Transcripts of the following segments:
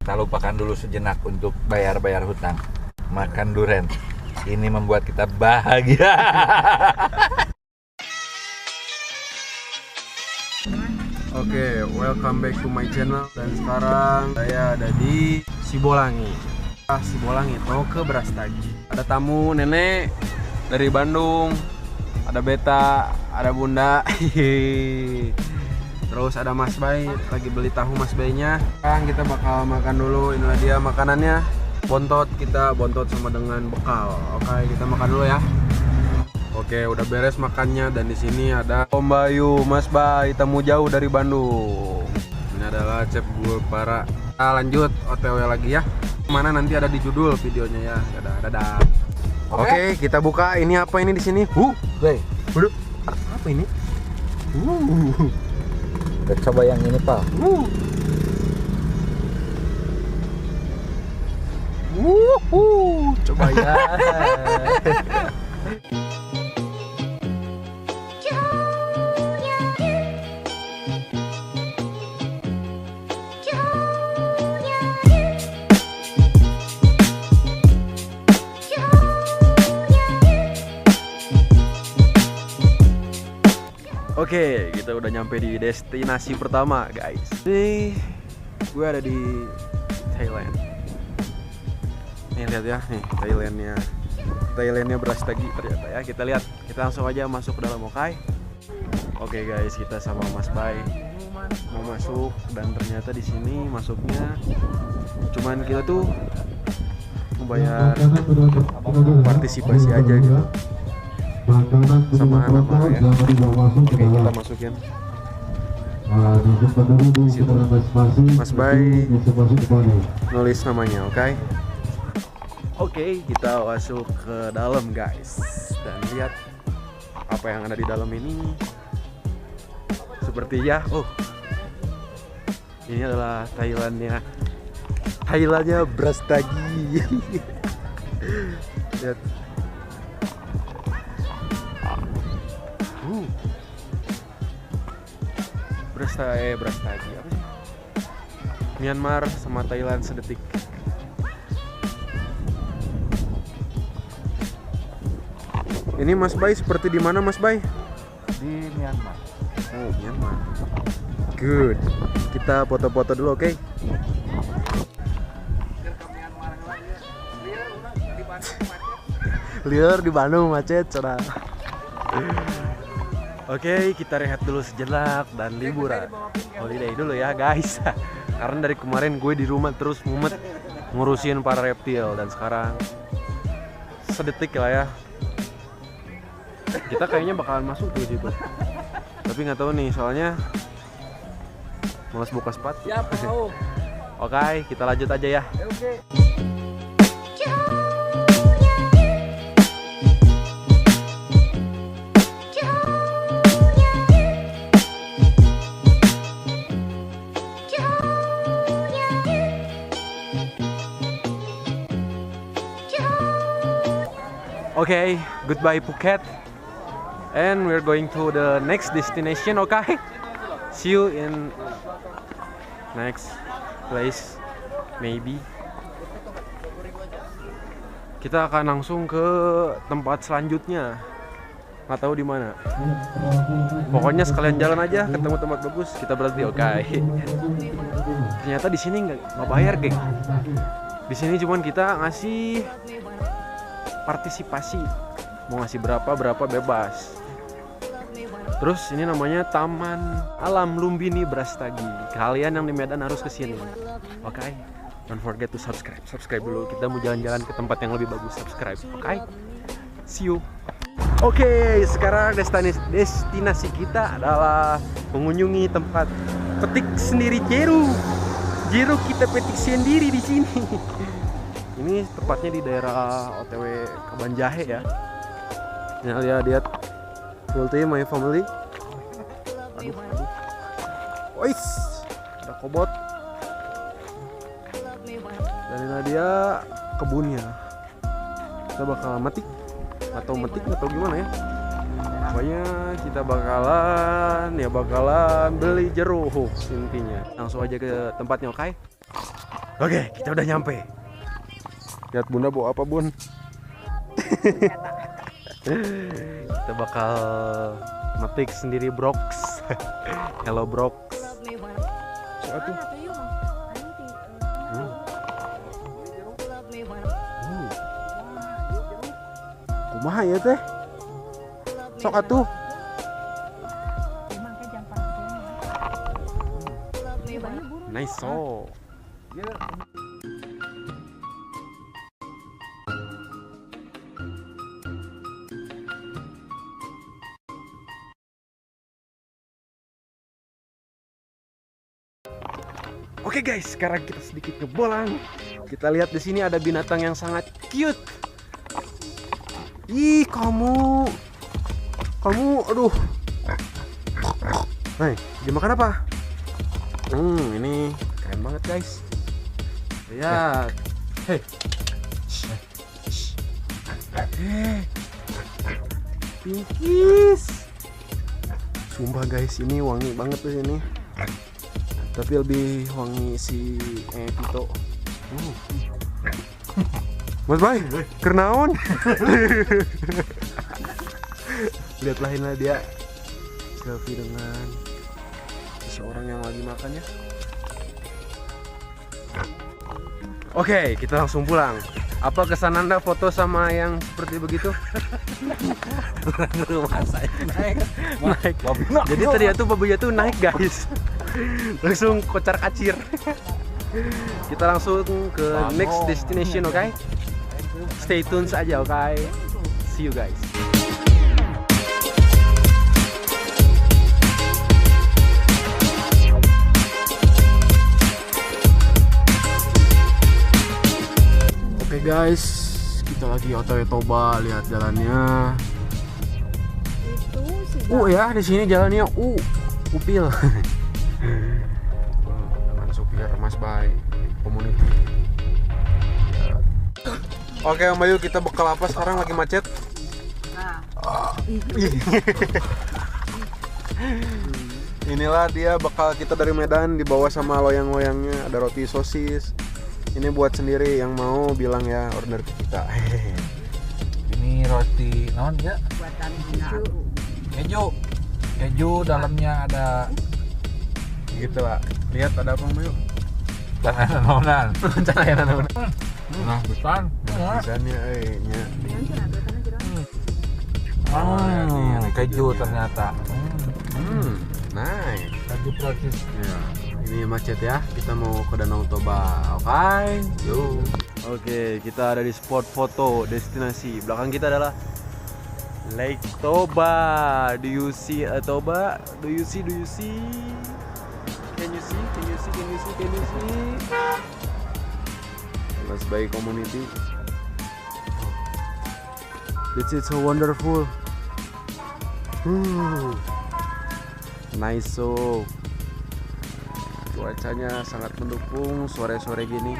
Kita lupakan dulu sejenak untuk bayar-bayar hutang. Makan durian. Ini membuat kita bahagia. Oke, welcome back to my channel. Dan sekarang saya ada di Sibolangi. Sibolangi, mau ke Brastagi. Ada tamu nenek dari Bandung. Ada Beta, ada Bunda. Terus ada Mas Bay, lagi beli tahu Mas Baynya. Sekarang kita bakal makan dulu. Inilah dia makanannya. Bontot, kita bontot sama dengan bekal. Oke, kita makan dulu ya. Oke, udah beres makannya. Dan di sini ada Om Bayu, Mas Bay, tamu jauh dari Bandung. Ini adalah Chef Gulpara. Kita lanjut OTW lagi ya. Mana nanti ada di judul videonya ya. Dadah. Oke, kita buka. Ini apa ini di sini? Bay, Apa ini? kita coba yang ini, Pak. Coba ya. Oke, kita udah nyampe di destinasi pertama, guys. Ini gue ada di Thailand. Nih lihat ya, nih Thailandnya Brastagi ternyata ya. Kita lihat, kita langsung aja masuk ke dalam. Oke guys, kita sama Mas Bay mau masuk dan ternyata di sini masuknya cuman kita tuh membayar partisipasi aja gitu. Sama nama ya. Oke, kita masukin. Situ. Mas Bay nulis namanya, oke? Oke, kita masuk ke dalam guys. Dan lihat apa yang ada di dalam ini. Seperti ya, ini adalah Thailandnya Brastagi. Lihat. Brastagi apa sih? Myanmar sama Thailand sedetik. Ini Mas Bay seperti di mana Mas Bay? Di Myanmar. Oh, Myanmar. Good. Kita foto-foto dulu, oke? Liar di Bandung macet, cara. Oke, kita rehat dulu sejenak dan liburan. Holiday dulu ya guys. Karena dari kemarin gue di rumah terus mumet ngurusin para reptil. Dan sekarang sedetik lah ya. Kita kayaknya bakalan masuk tuh situ. Tapi nggak tahu nih, soalnya malas buka sepatu. Ya, mau. Oke, kita lanjut aja ya. Oke. Okay, goodbye Phuket, and we're going to the next destination. Okay, see you in next place, maybe. Kita akan langsung ke tempat selanjutnya. Nggak tahu di mana. Pokoknya sekalian jalan aja, ketemu tempat bagus, kita berhenti. Oke. Ternyata di sini nggak bayar, geng. Di sini cuman kita ngasih partisipasi, mau ngasih berapa bebas. Terus ini namanya Taman Alam Lumbini Brastagi. Kalian yang di Medan harus kesini. Oke, don't forget to subscribe dulu. Kita mau jalan-jalan ke tempat yang lebih bagus. Subscribe, oke? See you. Oke, sekarang destinasi kita adalah mengunjungi tempat petik sendiri jeruk. Jeruk kita petik sendiri di sini. Ini tepatnya di daerah OTW Kabanjahe ya. Nah, lihat Multi my family. Aduh. Ois, ada kobot. Dan ini dia kebunnya. Kita bakal metik atau gimana ya. Pokoknya kita bakalan beli jeruk intinya. Langsung aja ke tempatnya, oke? Oke, kita udah nyampe. Lihat Bunda bawa apa, Bun? Kita bakal metik sendiri Brox. Hello Brox. Suatu. Kumaha ya teh? Sok atuh. Nice so. Oke guys, sekarang kita sedikit ngebolang. Kita lihat di sini ada binatang yang sangat cute. Ih, kamu, aduh. Nih, dimakan apa? Ini keren banget guys. Lihat. Hei. Pinkies. Sumpah guys, ini wangi banget tuh ini. Tapi lebih wangi si Tito. Mas Bay, kernaon? Lihatlah inilah dia selfie dengan seseorang yang lagi makan ya. Oke, kita langsung pulang. Apa kesan Anda foto sama yang seperti begitu? Rumah saya naik. Jadi tadi itu babunya tuh naik guys. Langsung kocar kacir. Kita langsung ke next destination, oke? Stay tune saja, oke? See you guys. Oke guys, kita lagi OTW Toba, lihat jalannya. Ya, di sini jalannya upil. Dengan supir Mas Bay Community. Ya. Oke Om Bayu, kita bekal apa sekarang, lagi macet? Inilah dia bekal kita dari Medan, dibawa sama loyang-loyangnya. Ada roti sosis. Ini buat sendiri, yang mau bilang ya order ke kita. Ini roti non ya? Buatan Keju dalamnya ada Gitu lah. Lihat ada apa Bayu? Cananan. Nah, bukan. Biasanya nya. Keju ternyata. Nice. Keju proses. Ya, ini macet ya. Kita mau ke Danau Toba. Oke. Yuk. Oke, kita ada di spot foto destinasi. Belakang kita adalah Lake Toba. Do you see a Toba? Do you see? Can you see? Mas Bay Community. This is so wonderful. Nice so. Cuacanya sangat mendukung sore-sore gini.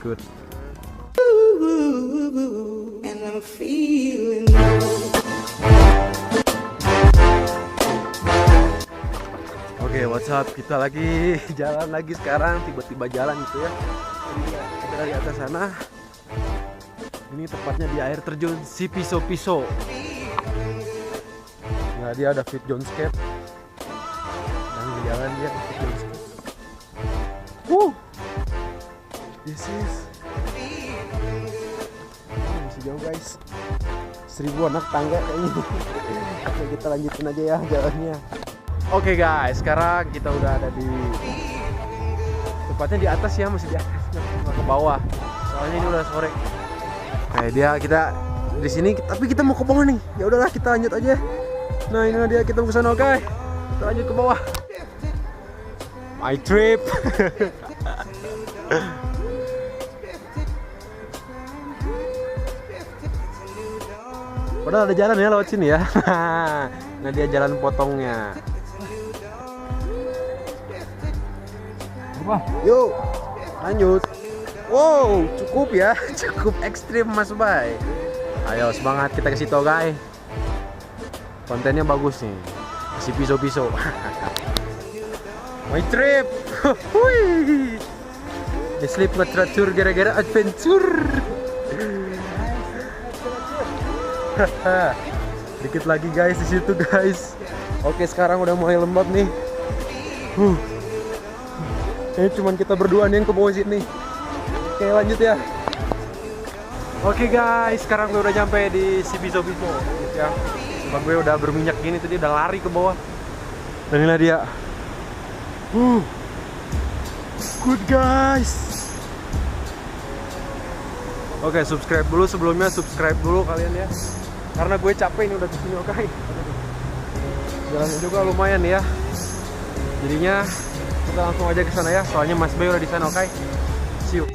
Good. And I'm feeling Oke, what's up? Kita lagi jalan lagi sekarang, tiba-tiba jalan gitu ya. Kita dari atas sana. Ini tepatnya di air terjun si Piso. Nah, dia ada Fit John Skate. Dan di jalan dia Fit John Skate. This is masih jauh guys. 1000 anak tangga kayaknya. Oke, kita lanjutin aja ya jalannya. Oke guys, sekarang kita udah ada di tepatnya di atas ya, masih di atas, nggak ke bawah. Soalnya ini udah sore. Kita di sini, tapi kita mau ke bawah nih. Ya udahlah, kita lanjut aja. Nah, ini dia, kita mau ke sana, oke. Kita lanjut ke bawah. My trip. Padahal ada jalan ya lewat sini ya. Nah, dia jalan potongnya. Yuk, lanjut. Wow, cukup ya. Cukup ekstrim Mas Bay. Ayo semangat, kita ke situ guys. Kontennya bagus nih. Si pisau-pisau. My trip. Hui. Sleep nggak teratur gara-gara adventure. Dikit lagi guys di situ guys. Oke, sekarang udah mulai lembab nih. Ini cuman kita berdua nih yang ke bawah sini. Oke, lanjut ya. Oke guys, sekarang gue udah nyampe di si Bizo-Bizo ya. Cuma gue udah berminyak gini tadi, udah lari ke bawah. Dan inilah dia. Good guys. Oke, subscribe dulu sebelumnya, subscribe dulu kalian ya. Karena gue capek ini udah kesini, oke. Jalannya juga lumayan ya. Jadinya kita langsung aja ke sana ya. Soalnya Mas Bay udah di sana, oke. See you.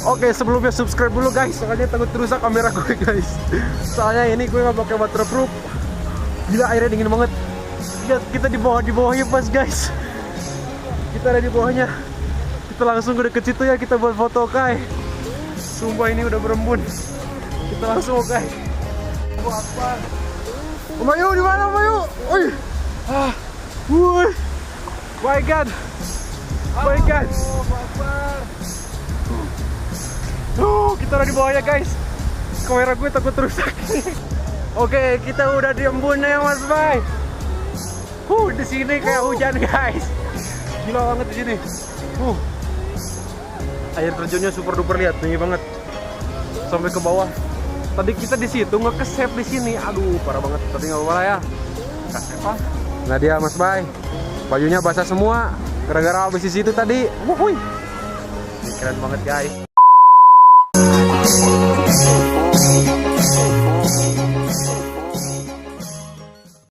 Oke, sebelumnya subscribe dulu guys, soalnya takut rusak kamera gue guys. Soalnya ini gue nggak pakai waterproof. Gila, airnya dingin banget. Lihat, kita di bawahnya pas guys. Kita ada di bawahnya. Kita langsung ke deket situ ya, kita buat foto, Kai. Sumpah ini udah berembun. Kita langsung, Kai. Apa? Om Bayu di mana, Om Bayu? Wih. Wih. My God. My God. Kita udah di bawahnya guys. Kamera gue takut rusak. Oke, kita udah di embunnya Mas Bay. Di sini kayak hujan guys. Gila banget di sini. Air terjunnya super duper, lihat tinggi banget. Sampai ke bawah. Tadi kita di situ nge-save di sini. Aduh, parah banget. Tapi nggak apa-apa ya. Kasep. Nah dia Mas Bay. Bajunya basah semua gara-gara habis di situ tadi. Ini keren banget guys.